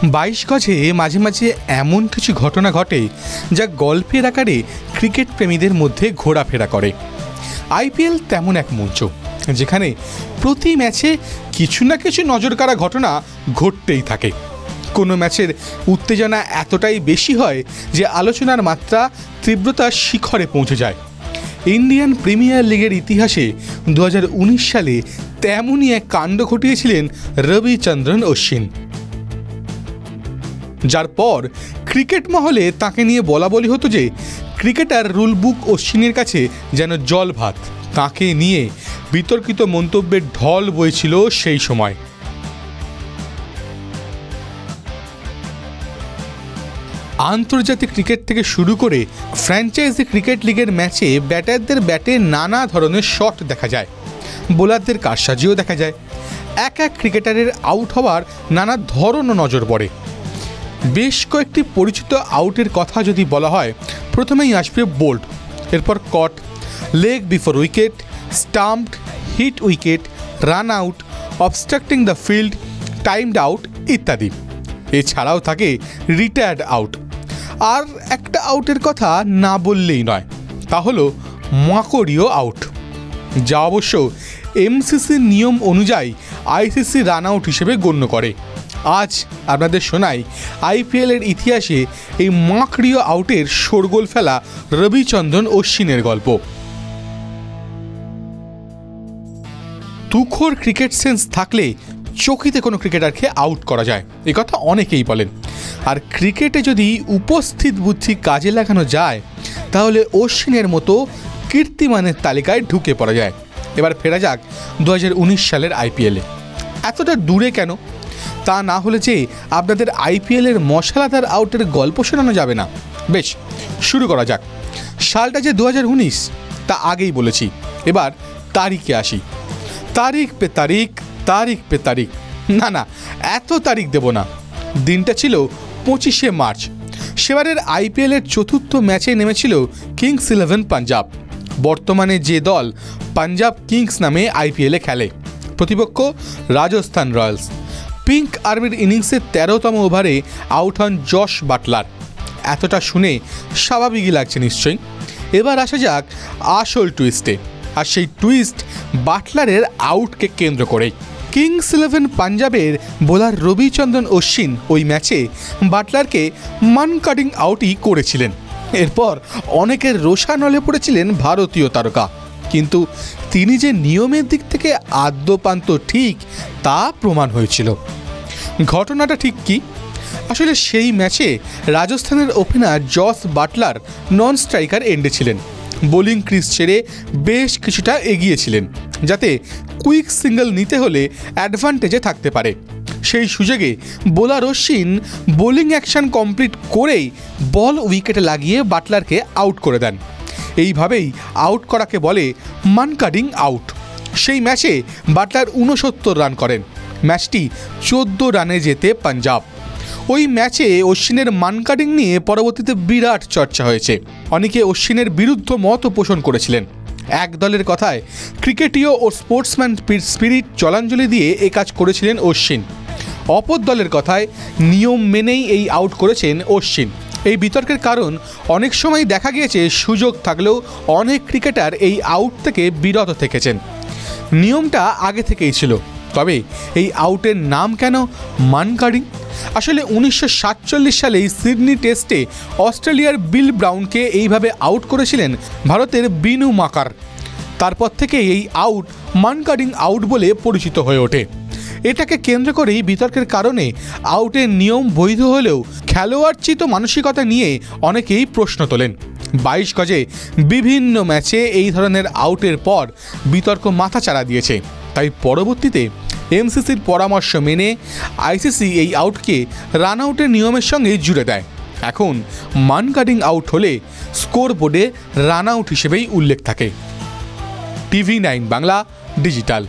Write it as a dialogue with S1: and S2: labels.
S1: 22 গজে মাঝে মাঝে এমন কিছু ঘটনা ঘটে যা গল্পের আকারে ক্রিকেট প্রেমীদের মধ্যে ঘোরাফেরা করে। আইপিএল তেমন এক মঞ্চ যেখানে প্রতি ম্যাচে কিছু না কিছু নজরকাড়া ঘটনা ঘটতেই থাকে। কোনো ম্যাচের উত্তেজনা এতটাই বেশি হয় যে আলোচনার মাত্রা তীব্রতার শিখরে পৌঁছে যায়। ইন্ডিয়ান প্রিমিয়ার লিগের ইতিহাসে 2019 সালে তেমনই এক কাণ্ড ঘটিয়েছিলেন রবিচন্দ্রন অশ্বিন, যার পর ক্রিকেট মহলে তাকে নিয়ে বলা বলি হতো যে ক্রিকেটার রুলবুক অশ্বিনের কাছে যেন জল ভাত। তাকে নিয়ে বিতর্কিত মন্তব্যের ঢল বইছিল সেই সময়। আন্তর্জাতিক ক্রিকেট থেকে শুরু করে ফ্র্যাঞ্চাইজি ক্রিকেট লিগের ম্যাচে ব্যাটারদের ব্যাটে নানা ধরনের শট দেখা যায়, বোলারদের কারসাজিও দেখা যায়। এক এক ক্রিকেটারের আউট হওয়ার নানা ধরনও নজর পড়ে। বেশ কয়েকটি পরিচিত আউটের কথা যদি বলা হয়, প্রথমেই আসবে বোল্ড, এরপর caught, leg before wicket, stumped, hit wicket, run out, obstructing the field, timed out ইত্যাদি। এছাড়াও থাকে রিটায়ার্ড আউট। আর একটা আউটের কথা না বললেই নয়, তা হলো মাকড়ীয় আউট, যা অবশ্য এমসিসির নিয়ম অনুযায়ী আইসিসি রান আউট হিসেবে গণ্য করে। আজ আপনাদের শোনাই আইপিএলের ইতিহাসে এই মাকড়ীয় আউটের শোরগোল ফেলা রবিচন্দ্রন অশ্বিনের গল্প। তুখোর ক্রিকেট সেন্স থাকলে চকিতে কোনো ক্রিকেটারকে আউট করা যায়, এ কথা অনেকেই বলেন। আর ক্রিকেটে যদি উপস্থিত বুদ্ধি কাজে লাগানো যায় তাহলে অশ্বিনের মতো কীর্তিমানের তালিকায় ঢুকে পড়া যায়। এবার ফেরা যাক 2019 সালের আইপিএলে। এতটা দূরে কেন? তা না হলে যে আপনাদের আইপিএলের মশলাদার আউটের গল্প শোনানো যাবে না। বেশ, শুরু করা যাক। সালটা যে 2019 তা আগেই বলেছি, এবার তারিখে আসি। তারিখ পে তারিখ, তারিখ পে তারিখ, না এত তারিখ দেব না। দিনটা ছিল 25শে মার্চ। সেবারের আইপিএলের চতুর্থ ম্যাচে নেমেছিল কিংস 11 পাঞ্জাব। বর্তমানে যে দল পাঞ্জাব কিংস নামে আইপিএলে খেলে, প্রতিপক্ষ রাজস্থান রয়্যালস। পিঙ্ক আর্মির ইনিংসের 13তম ওভারে আউট হন জশ বাটলার। এতটা শুনে স্বাভাবিকই লাগছে নিশ্চয়ই। এবার আসা যাক আসল টুইস্টে। আর সেই টুইস্ট বাটলারের আউটকে কেন্দ্র করেই। কিংস 11 পাঞ্জাবের বোলার রবিচন্দ্রন অশ্বিন ওই ম্যাচে বাটলারকে মান কাটিং আউটই করেছিলেন। এরপর অনেকের রোষানলে পড়েছিলেন ভারতীয় তারকা, কিন্তু তিনি যে নিয়মের দিক থেকে আদ্যপান্ত ঠিক তা প্রমাণ হয়েছিল। ঘটনাটা ঠিক কি? আসলে সেই ম্যাচে রাজস্থানের opener Jos Buttler non striker এন্ডে ছিলেন। বোলিং ক্রিজ ছেড়ে বেশ কিছুটা এগিয়েছিলেন, যাতে কুইক সিঙ্গল নিতে হলে অ্যাডভান্টেজে থাকতে পারে। সেই সুযোগে bowler Ashwin bowling action complete করেই বল উইকেটে লাগিয়ে বাটলারকে আউট করে দেন। এইভাবেই আউট করাকে বলে মান কাটিং আউট। সেই ম্যাচে বাটলার 69 রান করেন। ম্যাচটি 14 রানে জেতে পাঞ্জাব। ওই ম্যাচে অশ্বিনের মান কাটিং নিয়ে পরবর্তীতে বিরাট চর্চা হয়েছে। অনেকে অশ্বিনের বিরুদ্ধ মতও পোষণ করেছিলেন। এক দলের কথায় ক্রিকেটীয় ও স্পোর্টসম্যান স্পিরিট জলাঞ্জলি দিয়ে এ কাজ করেছিলেন অশ্বিন। অপর দলের কথায় নিয়ম মেনেই এই আউট করেছেন অশ্বিন। এই বিতর্কের কারণ, অনেক সময় দেখা গিয়েছে সুযোগ থাকলেও অনেক ক্রিকেটার এই আউট থেকে বিরত থেকেছেন। নিয়মটা আগে থেকেই ছিল, তবে এই আউটের নাম কেন মান কাটিং? আসলে 1947 সালেই সিডনি টেস্টে অস্ট্রেলিয়ার বিল ব্রাউনকে এইভাবে আউট করেছিলেন ভারতের বিনু মাকার। তারপর থেকে এই আউট মান কাটিং আউট বলে পরিচিত হয়ে ওঠে। এটাকে কেন্দ্র করেই বিতর্কের কারণে আউটের নিয়ম বৈধ হলেও খেলোয়াড়চিত মানসিকতা নিয়ে অনেকেই প্রশ্ন তোলেন। 22 গজে বিভিন্ন ম্যাচে এই ধরনের আউটের পর বিতর্ক মাথাচাড়া দিয়েছে। তাই পরবর্তীতে এমসিসির পরামর্শ মেনে আইসিসি এই আউটকে রান আউটের নিয়মের সঙ্গে জুড়ে দেয়। এখন মান কাটিং আউট হলে স্কোর বোর্ডে রান আউট হিসেবেই উল্লেখ থাকে। TV9 Bangla digital.